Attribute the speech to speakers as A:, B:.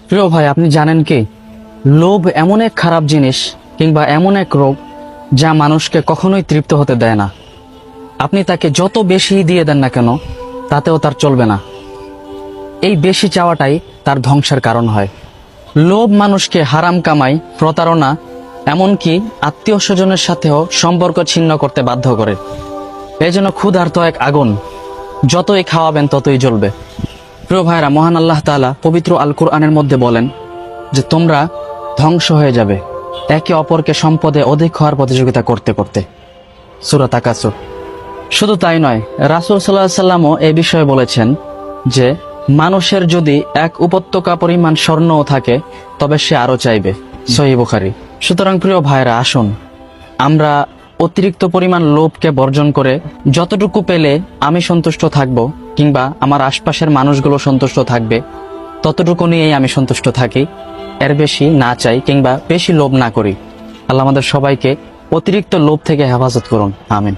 A: প্রিয় ভাই, আপনি জানেন কি, লোভ এমন এক খারাপ জিনিস কিংবা এমন এক রোগ যা মানুষকে কখনোই তৃপ্ত হতে দেয় না। আপনি তাকে যত বেশি দিয়ে দেন না কেন, তাতেও তার চলবে না। এই বেশি চাওয়াটাই তার ধ্বংসের কারণ হয়। লোভ মানুষকে হারাম কামাই, প্রতারণা, এমনকি আত্মীয় স্বজনের সাথেও সম্পর্ক ছিন্ন করতে বাধ্য করে। এই জন্য ক্ষুধার্ত এক আগুন, যতই খাওয়াবেন ততই জ্বলবে। প্রিয় ভাইরা, মহান আল্লাহ তাআলা পবিত্র আল কুরআনের মধ্যে বলেন যে তোমরা ধ্বংস হয়ে যাবে একে অপরকে সম্পদে অধিক হওয়ার প্রতিযোগিতা করতে করতে। সূরা তাকাসুর। শুধু তাই নয়, রাসূল সাল্লাল্লাহু আলাইহি সাল্লামও এই বিষয়ে বলেছেন যে মানুষের যদি এক উপত্যকা পরিমাণ স্বর্ণও থাকে তবে সে আরো চাইবে। সহিহ বুখারী। সুতরাং প্রিয় ভাইরা, আসুন আমরা অতিরিক্ত পরিমাণ লোভকে বর্জন করে যতটুকু পেলে আমি সন্তুষ্ট থাকব কিংবা আমার আশপাশের মানুষগুলো সন্তুষ্ট থাকবে ততটুকু নিয়েই আমি সন্তুষ্ট থাকি, এর বেশি না চাই কিংবা বেশি লোভ না করি। আল্লাহ আমাদের সবাইকে অতিরিক্ত লোভ থেকে হেফাজত করুন। আমিন।